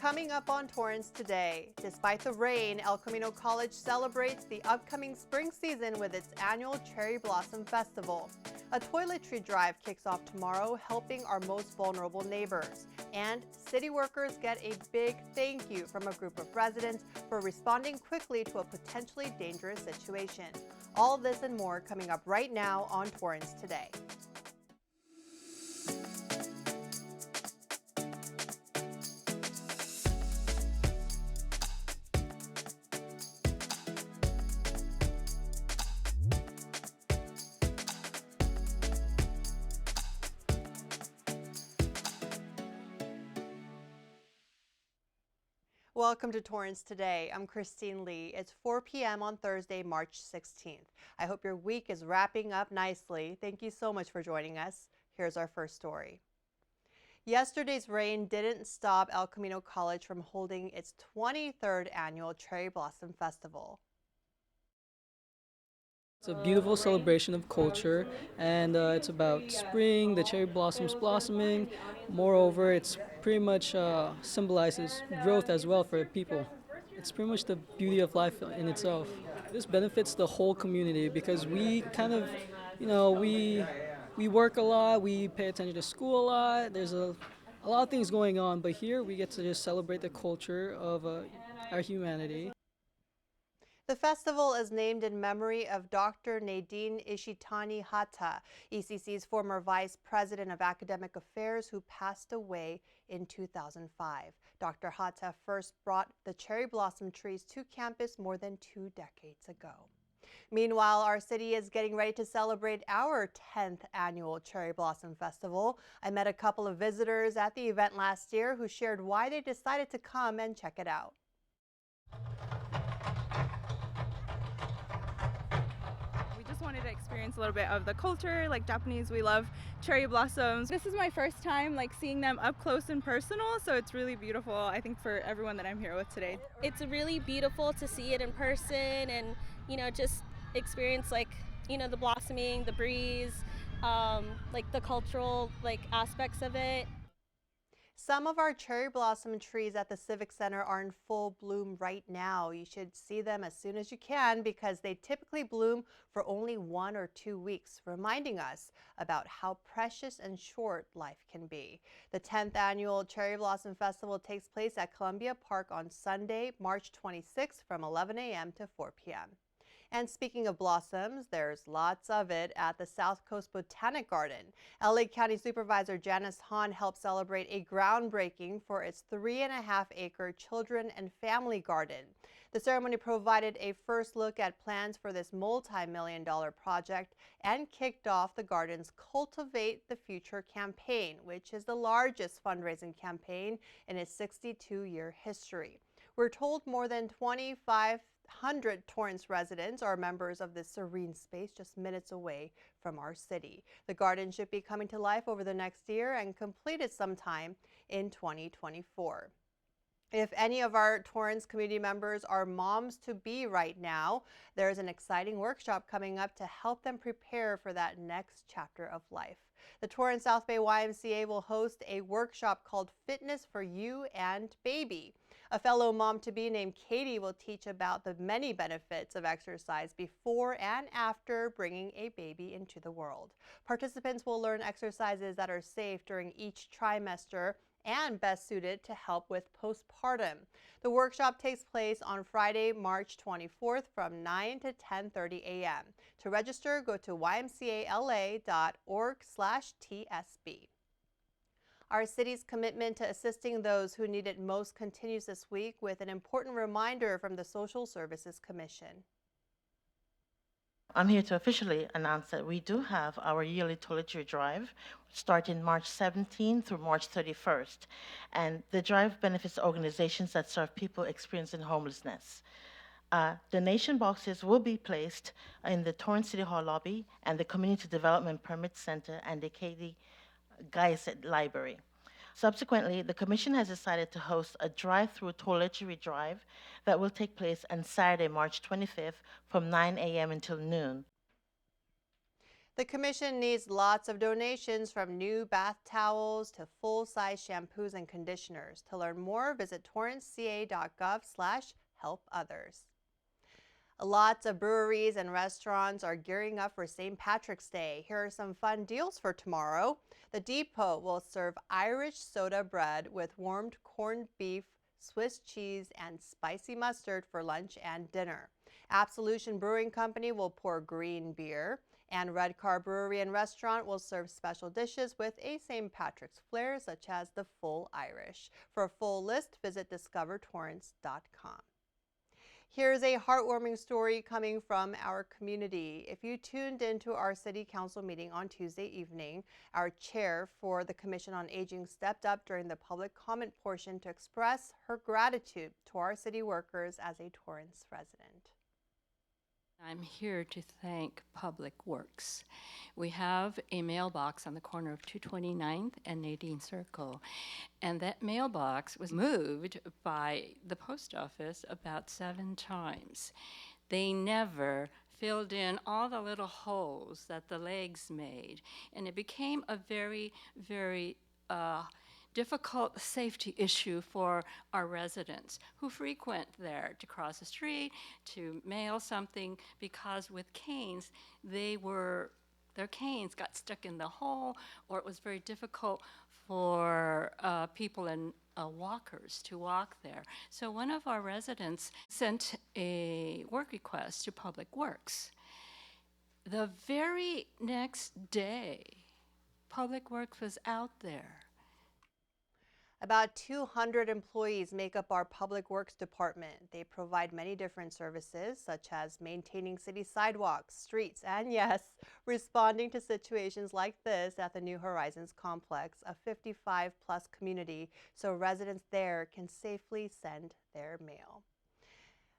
Coming up on Torrance today, despite the rain, El Camino College celebrates the upcoming spring season with its annual Cherry Blossom Festival. A toiletry drive kicks off tomorrow, helping our most vulnerable neighbors. And city workers get a big thank you from a group of residents for responding quickly to a potentially dangerous situation. All this and more coming up right now on Torrance Today. Welcome to Torrance Today. I'm Christine Lee. It's 4 p.m. on Thursday, March 16th. I hope your week is wrapping up nicely. Thank you so much for joining us. Here's our first story. Yesterday's rain didn't stop El Camino College from holding its 23rd annual Cherry Blossom Festival. It's a beautiful celebration of culture, and it's about spring, the cherry blossoms blossoming. Moreover, it's pretty much symbolizes growth as well for people. It's pretty much the beauty of life in itself. This benefits the whole community because we kind of, we work a lot, we pay attention to school a lot. There's a lot of things going on, but here we get to just celebrate the culture of our humanity. The festival is named in memory of Dr. Nadine Ishitani Hata, ECC's former vice president of academic affairs who passed away in 2005. Dr. Hata first brought the cherry blossom trees to campus more than 2 decades ago. Meanwhile, our city is getting ready to celebrate our 10th annual Cherry Blossom Festival. I met a couple of visitors at the event last year who shared why they decided to come and check it out. Wanted to experience a little bit of the culture. Like Japanese, we love cherry blossoms. This is my first time seeing them up close and personal, so it's really beautiful, I think, for everyone that I'm here with today. It's really beautiful to see it in person and just experience the blossoming, the breeze, the cultural aspects of it. Some of our cherry blossom trees at the Civic Center are in full bloom right now. You should see them as soon as you can because they typically bloom for only 1 or 2 weeks, reminding us about how precious and short life can be. The 10th annual Cherry Blossom Festival takes place at Columbia Park on Sunday, March 26th from 11 a.m. to 4 p.m. And speaking of blossoms, there's lots of it at the South Coast Botanic Garden. LA County Supervisor Janice Hahn helped celebrate a groundbreaking for its 3.5-acre children and family garden. The ceremony provided a first look at plans for this multi-million-dollar project and kicked off the garden's Cultivate the Future campaign, which is the largest fundraising campaign in its 62-year history. We're told more than 2,500 Torrance residents are members of this serene space just minutes away from our city. The garden should be coming to life over the next year and completed sometime in 2024. If any of our Torrance community members are moms-to-be right now, there's an exciting workshop coming up to help them prepare for that next chapter of life. The Torrance South Bay YMCA will host a workshop called Fitness for You and Baby. A fellow mom-to-be named Katie will teach about the many benefits of exercise before and after bringing a baby into the world. Participants will learn exercises that are safe during each trimester and best suited to help with postpartum. The workshop takes place on Friday, March 24th from 9 to 10:30 a.m. To register, go to ymcala.org/TSB. Our city's commitment to assisting those who need it most continues this week with an important reminder from the Social Services Commission. I'm here to officially announce that we do have our yearly Toiletry Drive starting March 17th through March 31st. And the drive benefits organizations that serve people experiencing homelessness. Donation boxes will be placed in the Torrance City Hall lobby and the Community Development Permit Center and the Katie Geisset Library. Subsequently, the Commission has decided to host a drive-through toiletry drive that will take place on Saturday, March 25th from 9 a.m. until noon. The commission needs lots of donations, from new bath towels to full-size shampoos and conditioners. To learn more, visit torranceca.gov/helpothers. Lots of breweries and restaurants are gearing up for St. Patrick's Day. Here are some fun deals for tomorrow. The Depot will serve Irish soda bread with warmed corned beef, Swiss cheese, and spicy mustard for lunch and dinner. Absolution Brewing Company will pour green beer. And Red Car Brewery and Restaurant will serve special dishes with a St. Patrick's flair, such as the Full Irish. For a full list, visit discovertorrance.com. Here's a heartwarming story coming from our community. If you tuned into our City Council meeting on Tuesday evening, our chair for the Commission on Aging stepped up during the public comment portion to express her gratitude to our city workers as a Torrance resident. I'm here to thank Public Works. We have a mailbox on the corner of 229th and Nadine Circle, and that mailbox was moved by the post office about 7 times. They never filled in all the little holes that the legs made, and it became a very, very difficult safety issue for our residents who frequent there to cross the street, to mail something, because with canes, their canes got stuck in the hole, or it was very difficult for people in walkers to walk there. So one of our residents sent a work request to Public Works. The very next day, Public Works was out there. About 200 employees make up our Public Works Department. They provide many different services, such as maintaining city sidewalks, streets, and yes, responding to situations like this at the New Horizons complex, a 55-plus community, so residents there can safely send their mail.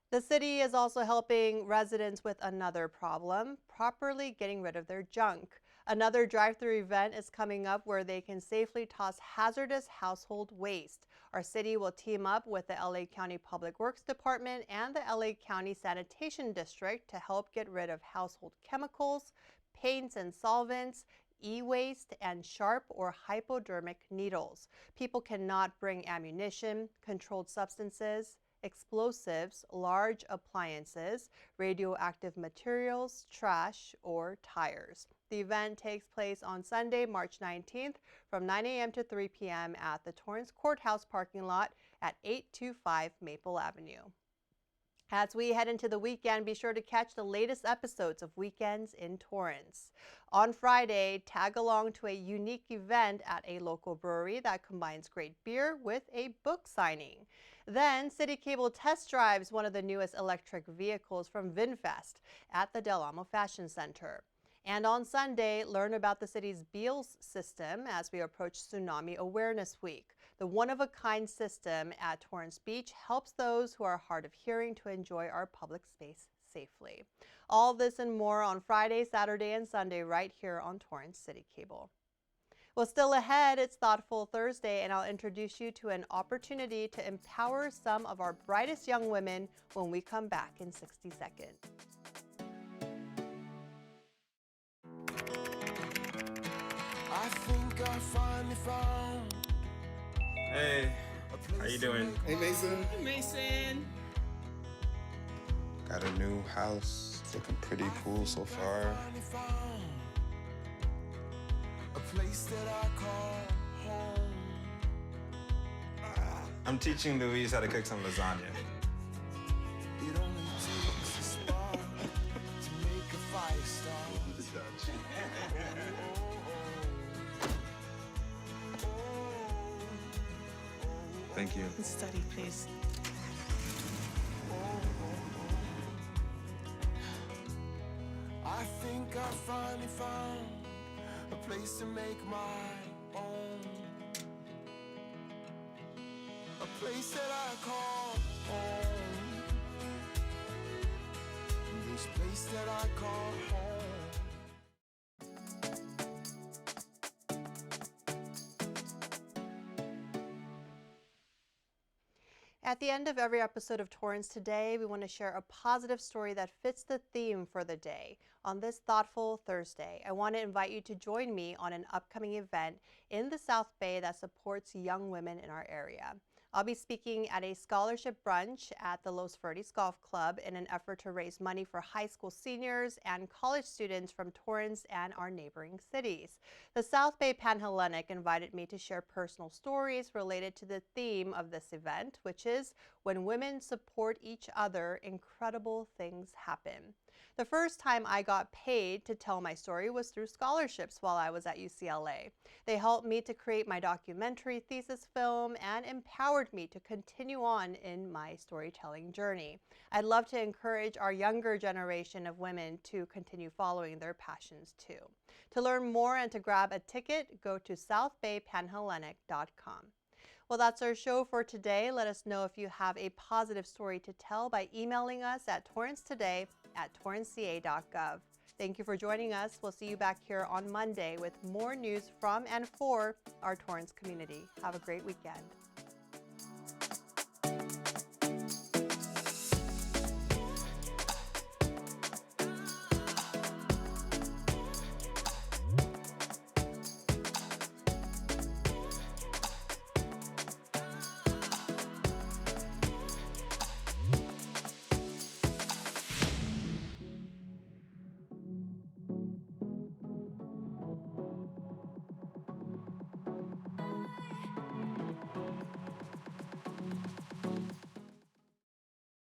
The city is also helping residents with another problem: properly getting rid of their junk. Another drive-through event is coming up where they can safely toss hazardous household waste. Our city will team up with the LA County Public Works Department and the LA County Sanitation District to help get rid of household chemicals, paints and solvents, e-waste, and sharp or hypodermic needles. People cannot bring ammunition, controlled substances, explosives, large appliances, radioactive materials, trash, or tires. The event takes place on Sunday, March 19th from 9 a.m. to 3 p.m. at the Torrance Courthouse parking lot at 825 Maple Avenue. As we head into the weekend, be sure to catch the latest episodes of Weekends in Torrance. On Friday, tag along to a unique event at a local brewery that combines great beer with a book signing. Then, City Cable test drives one of the newest electric vehicles from VinFest at the Del Amo Fashion Center. And on Sunday, learn about the city's Beals system as we approach Tsunami Awareness Week. The one-of-a-kind system at Torrance Beach helps those who are hard of hearing to enjoy our public space safely. All this and more on Friday, Saturday, and Sunday right here on Torrance City Cable. Well, still ahead, it's Thoughtful Thursday, and I'll introduce you to an opportunity to empower some of our brightest young women when we come back in 60 seconds. I think I finally found. Hey, how you doing? Hey, Mason. Hey, Mason. Got a new house. It's looking pretty cool so far. A place that I call home. I'm teaching Louise how to cook some lasagna. It only takes a spark to make a fire start. Thank you. Study, please. I think I finally found a place to make my own. A place that I call home. This place that I call home. At the end of every episode of Torrance Today, we want to share a positive story that fits the theme for the day. On this thoughtful Thursday, I want to invite you to join me on an upcoming event in the South Bay that supports young women in our area. I'll be speaking at a scholarship brunch at the Los Verdes Golf Club in an effort to raise money for high school seniors and college students from Torrance and our neighboring cities. The South Bay Panhellenic invited me to share personal stories related to the theme of this event, which is when women support each other, incredible things happen. The first time I got paid to tell my story was through scholarships while I was at UCLA. They helped me to create my documentary thesis film and empowered me to continue on in my storytelling journey. I'd love to encourage our younger generation of women to continue following their passions too. To learn more and to grab a ticket, go to southbaypanhellenic.com. Well, that's our show for today. Let us know if you have a positive story to tell by emailing us at torrancetoday@torranceca.gov. Thank you for joining us. We'll see you back here on Monday with more news from and for our Torrance community. Have a great weekend.